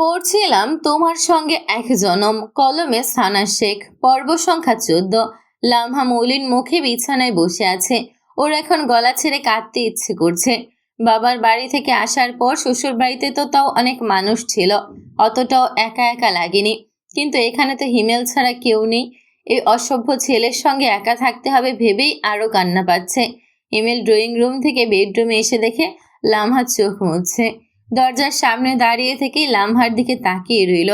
পড়ছিলাম তোমার সঙ্গে এক জনম, কলমে সানা শেখ, পর্ব সংখ্যা 14। লামহা মৌলিন মুখে বিছানায় বসে আছে। ওর এখন গলা ছেড়ে কাঁদতে ইচ্ছে করছে। বাবার বাড়ি থেকে আসার পর শ্বশুর বাড়িতে তো তাও অনেক মানুষ ছিল, অতটাও একা একা লাগেনি। কিন্তু এখানে তো হিমেল ছাড়া কেউ নেই। এই অসভ্য ছেলের সঙ্গে একা থাকতে হবে ভেবেই আরো কান্না পাচ্ছে। হিমেল ড্রয়িং রুম থেকে বেডরুমে এসে দেখে লামহা চোখ মুছছে। দরজার সামনে দাঁড়িয়ে থেকেই লামহার দিকে তাকিয়ে রইল।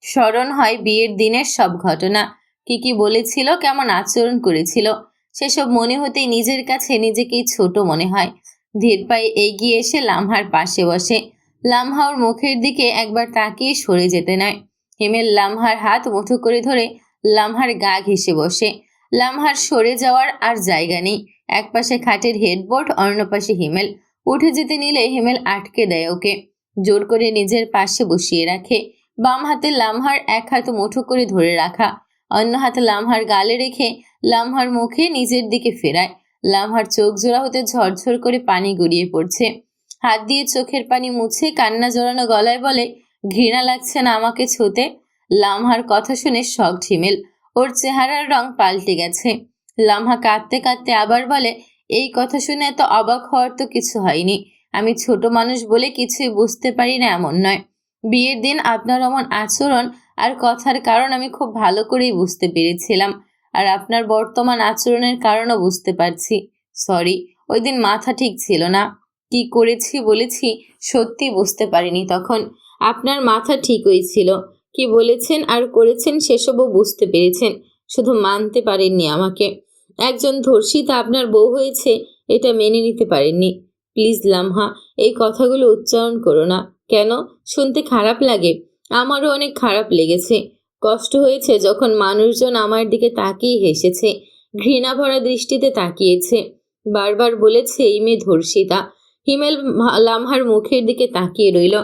স্মরণ হয় বিয়ের দিনের সব ঘটনা, কি কি বলেছিল, কেমন আচরণ করেছিল। সেসব মনে হতেই নিজের কাছে নিজেকেই ছোট মনে হয়। ধীর পায়ে এগিয়ে এসে লামহার পাশে বসে। লামহা ওর মুখের দিকে একবার তাকিয়ে সরে যেতে নেয়। হিমেল লামহার হাত মুঠো করে ধরে লামহার গা ঘেঁষে বসে। লামহার সরে যাওয়ার আর জায়গা নেই। একপাশে খাটের হেডবোর্ড, অন্য পাশে হিমেল। উঠে যেতে নিলে হিমেল আটকে দেয় ওকে, জোর করে নিজের পাশে বসিয়ে রাখে। বাম হাতে লামহার এক হাত মুঠো করে ধরে রাখা, অন্য হাতে লামহার গালে রেখে লামহার মুখে নিজের দিকে ফেরায়। লামহার চোখ জোড়া হতে ঝরঝর করে পানি গড়িয়ে পড়ছে। হাত দিয়ে চোখের পানি মুছে কান্না জড়ানো গলায় বলে, ঘৃণা লাগছে না আমাকে ছুঁতে? লামহার কথা শুনে শক হিমেল। ওর চেহারার রং পাল্টে গেছে। লামহা কাঁদতে কাঁদতে আবার বলে, এই কথা শুনে এত অবাক হওয়ার তো কিছু হয়নি। আমি ছোট মানুষ বলে কিছুই বুঝতে পারি না এমন নয়। বিয়ের দিন আপনার অমন আচরণ আর কথার কারণ আমি খুব ভালো করেই বুঝতে পেরেছিলাম, আর আপনার বর্তমান আচরণের কারণও বুঝতে পারছি। সরি, ওই দিন মাথা ঠিক ছিল না। কি করেছি বলেছি সত্যি বুঝতে পারিনি তখন। আপনার মাথা ঠিকই ছিল। কি বলেছেন আর করেছেন সেসবও বুঝতে পেরেছেন, শুধু মানতে পারেননি আমাকে। একজন ধর্ষিতা আপনার বউ হয়েছে এটা মেনে নিতে পারেননি। প্লিজ লামহা, এই কথাগুলো উচ্চারণ করো না। কেন? শুনতে খারাপ লাগে? আমারও অনেক খারাপ লেগেছে। কষ্ট হয়েছে যখন মানুষজন আমার দিকে তাকিয়ে হেসেছে, ঘৃণা ভরা দৃষ্টিতে তাকিয়েছে, বারবার বলেছে এই মেয়ে ধর্ষিতা। হিমেল লামহার মুখের দিকে তাকিয়ে রইল।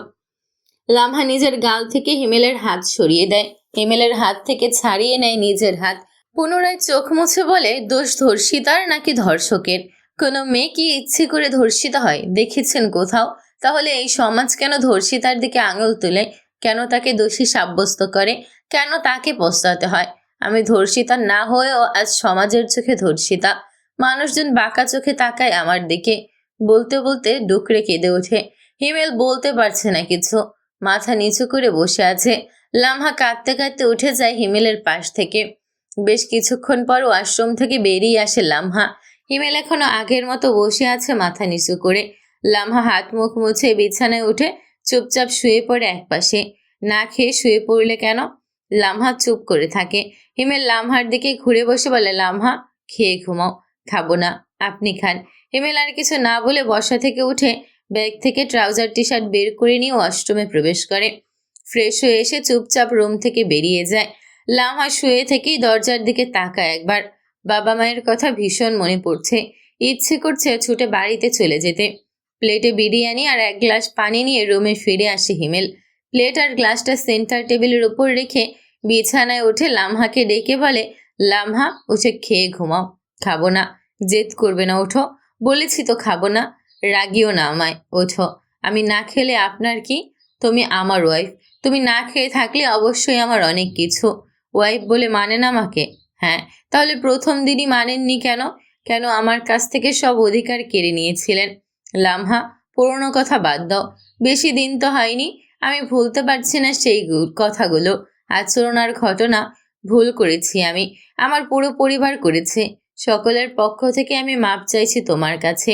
লামহা নিজের গাল থেকে হিমেলের হাত সরিয়ে দেয়, হিমেলের হাত থেকে ছাড়িয়ে নেয় নিজের হাত। পুনরায় চোখ মুছে বলে, দোষ ধর্ষিতার নাকি ধর্ষকের? কোনো মেয়ে কি ইচ্ছে করে ধর্ষিতা হয় দেখেছেন কোথাও? তাহলে এই সমাজ কেন ধর্ষিতার দিকে আঙুল তুলে? কেন তাকে দোষী সাব্যস্ত করে? কেন তাকে পস্তাতে হয়? আমি ধর্ষিতা না হয়েও আজ সমাজের চোখে ধর্ষিতা। মানুষজন বাঁকা চোখে তাকায় আমার দিকে। বলতে বলতে ডুকরে কেঁদে ওঠে। হিমেল বলতে পারছে না কিছু, মাথা নিচু করে বসে আছে। লামহা কাঁদতে কাঁদতে উঠে যায় হিমেলের পাশ থেকে। বেশ কিছুক্ষণ পর ওয়াশরুম থেকে বেরিয়ে আসে লামহা। হিমেল এখনো আগের মতো বসে আছে মাথা নিচু করে। লামহা হাত মুখ মুছে বিছানায় উঠে চুপচাপ শুয়ে পড়ে একপাশে। না খেয়ে শুয়ে পড়লে কেন? লামহা চুপ করে থাকে। হিমেল লামহার দিকে ঘুরে বসে বলে, লামহা খেয়ে ঘুমাও। খাবো না, আপনি খান। হিমেল আর কিছু না বলে বসা থেকে উঠে ব্যাগ থেকে ট্রাউজার টি শার্ট বের করে নিয়ে ওয়াশরুমে প্রবেশ করে। ফ্রেশ হয়ে এসে চুপচাপ রুম থেকে বেরিয়ে যায়। লামহা শুয়ে থেকেই দরজার দিকে তাকায় একবার। বাবা মায়ের কথা ভীষণ মনে পড়ছে। ইচ্ছে করছে ছুটে বাড়িতে চলে যেতে। প্লেটে বিরিয়ানি আর এক গ্লাস পানি নিয়ে রুমে ফিরে আসে হিমেল। প্লেট আর গ্লাসটা সেন্টার টেবিলের উপর রেখে বিছানায় উঠে লামহাকে ডেকে বলে, লামহা উঠে খেয়ে ঘুমাও। খাবো না। জেদ করবে না, ওঠো। বলেছি তো খাবো না। রাগিও না আমায়, ওঠো। আমি না খেলে আপনার কি? তুমি আমার ওয়াইফ। তুমি না খেয়ে থাকলে অবশ্যই আমার অনেক কিছু। ওয়াইফ বলে মানেন আমাকে? হ্যাঁ। তাহলে প্রথম দিনই মানেননি কেন? কেন আমার কাছ থেকে সব অধিকার কেড়ে নিয়েছিলেন? লামহা, পুরনো কথা বাদ দাও। বেশি দিন তো হয়নি। আমি ভুলতে পারছি না সেই কথাগুলো, আচরণ আর ঘটনা। ভুল করেছি আমি, আমার পুরো পরিবার করেছে। সকলের পক্ষ থেকে আমি মাপ চাইছি তোমার কাছে।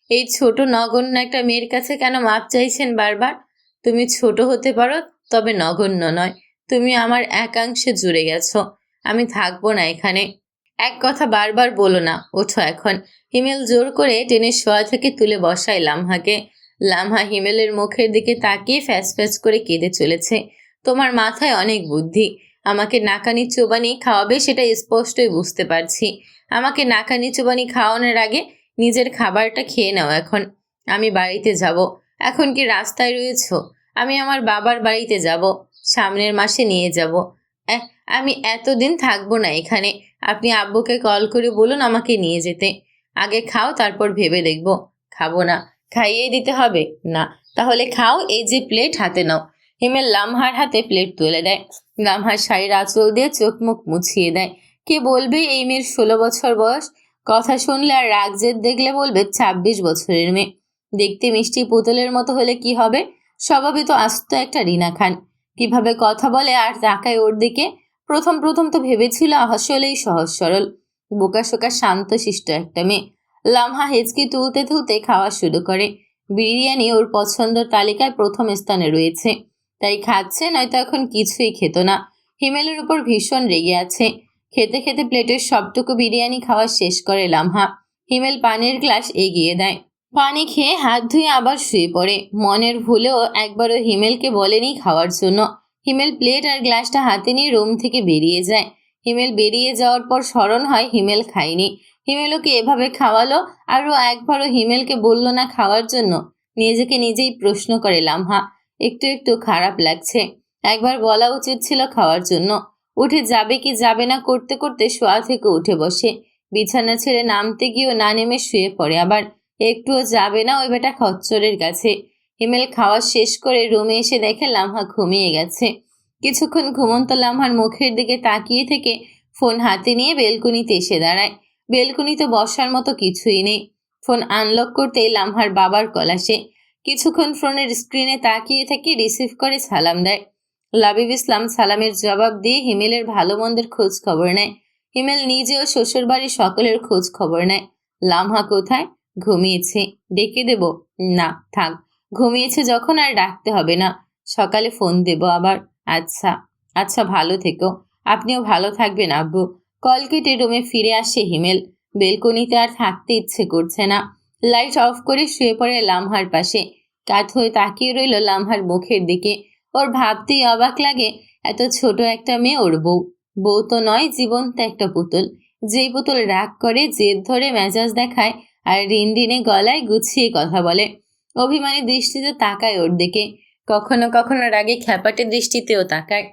এই ছোট নগণ্য একটা মেয়ের কাছে কেন মাপ চাইছেন বারবার? তুমি ছোট হতে পারো, তবে নগণ্য নয়। তুমি আমার একাংশে জুড়ে গেছো। আমি থাকবো না এখানে। এক কথা বারবার বলো না, ওঠো এখন। হিমেল জোর করে টেনে শোয়া থেকে তুলে বসায় লামহাকে। লামহা হিমেলের মুখের দিকে তাকিয়ে ফ্যাস ফ্যাস করে কেঁদে চলেছে। তোমার মাথায় অনেক বুদ্ধি। আমাকে নাকানি চোবানি খাওয়াবে সেটা স্পষ্টই বুঝতে পারছি। আমাকে নাকানি চোবানি খাওয়ানোর আগে নিজের খাবারটা খেয়ে নাও এখন। আমি বাড়িতে যাব। এখন কি রাস্তায় রয়েছো? আমি আমার বাবার বাড়িতে যাব। সামনের মাসে নিয়ে যাব। আমি এতদিন থাকবো না এখানে। আপনি আব্বুকে কল করে বলুন আমাকে নিয়ে যেতে। আগে খাও, তারপর ভেবে দেখব। খাবো না। খাইয়ে দিতে হবে? না। তাহলে খাও, এই যে প্লেট হাতে নাও। হিমেল লামহার হাতে প্লেট তুলে দেয়। লামহার শাড়ির আঁচল দিয়ে চোখ মুখ মুছিয়ে দেয়। কে বলবে এই মেয়ের 16 বছর বয়স, কথা শুনলে আর রাগ জেদ দেখলে বলবে 26 বছরের মেয়ে। দেখতে মিষ্টি পুতুলের মতো হলে কি হবে, স্বভাবে তো আস্ত একটা রিনা খান। কিভাবে কথা বলে আর তাকায় ওর দিকে। প্রথম প্রথম তো ভেবেছিল আসলেই সহজ সরল, বোকাশোকা শান্ত শিষ্ট একটা মেয়ে। লামহা হেঁচকি তুলতে তুলতে খাওয়া শুরু করে। বিরিয়ানি ওর পছন্দের তালিকায় প্রথম স্থানে রয়েছে, তাই খাচ্ছে, নয়তো এখন কিছুই খেত না। হিমেলের উপর ভীষণ রেগে আছে। খেতে খেতে প্লেটের সবটুকু বিরিয়ানি খাওয়া শেষ করে লামহা। হিমেল পানির গ্লাস এগিয়ে দেয়। পানি খেয়ে হাত ধুয়ে আবার শুয়ে পড়ে। মনের ভুলেও একবারও হিমেলকে বলেনি খাওয়ার জন্য। হিমেল প্লেট আর গ্লাসটা হাতে নিয়ে রুম থেকে বেরিয়ে যায়। হিমেল বেরিয়ে যাওয়ার পর স্মরণ হয় হিমেল খায়নি। হিমেল ওকে এভাবে খাওয়ালো, আরও একবারও হিমেলকে বলল না খাওয়ার জন্য। নিজেকে নিজেই প্রশ্ন করে লামহা। একটু একটু খারাপ লাগছে। একবার বলা উচিত ছিল খাওয়ার জন্য। উঠে যাবে কি যাবে না করতে করতে শোয়া থেকে উঠে বসে। বিছানা ছেড়ে নামতে গিয়েও না নেমে শুয়ে পড়ে আবার। একটুও যাবে না ওই বেটা খচ্চরের কাছে। হিমেল খাওয়া শেষ করে রুমে এসে দেখে লামহা ঘুমিয়ে গেছে। কিছুক্ষণ ঘুমন্ত লামহার মুখের দিকে তাকিয়ে থেকে ফোন হাতে নিয়ে বেলকুনিতে এসে দাঁড়ায়। বেলকুনিতে বসার মতো কিছুই নেই। ফোন আনলক করতেই লামহার বাবার কল আসে। কিছুক্ষণ ফোনের স্ক্রিনে তাকিয়ে থেকে রিসিভ করে সালাম দেয়। লাবিব ইসলাম সালামের জবাব দিয়ে হিমেলের ভালো মন্দের খোঁজ খবর নেয়। হিমেল নিজেও শ্বশুরবাড়ির সকলের খোঁজ খবর নেয়। লামহা কোথায়? ঘুমিয়েছে। ডেকে দেব? না থাক, ঘুমিয়েছে যখন আর ডাকতে হবে না। সকালে ফোন দেব আবার। আচ্ছা আচ্ছা, ভালো থেকো। আপনিও ভালো থাকবেন আব্বু। কল কেটে রুমে ফিরে আসে হিমেল। বেলকনিতে আর থাকতে ইচ্ছে করছে না। লাইট অফ করে শুয়ে পড়ে লামহার পাশে। কাত হয়ে তাকিয়ে রইল লামহার মুখের দিকে। ওর ভাবতেই অবাক লাগে, এত ছোট একটা মেয়ে ওর বউ। বউ তো নয়, জীবন্ত একটা পুতুল। যেই পুতুল রাগ করে, জেদ ধরে, মেজাজ দেখায়, আর রিনরিনে গলায় গুছিয়ে কথা বলে। অভিমানী দৃষ্টিতে তাকায় ওর দিকে। কখনো কখনো রাগে খ্যাপাটে দৃষ্টিতেও তাকায়।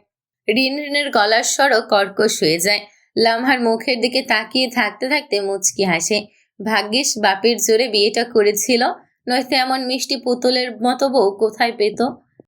রিনরিনের গলার স্বরও কর্কশ হয়ে যায়। লামহার মুখের দিকে তাকিয়ে থাকতে থাকতে মুচকি হাসে। ভাগ্যিস বাপের জোরে বিয়েটা করেছিল, নয়তো এমন মিষ্টি পুতুলের মতো বউ কোথায় পেত।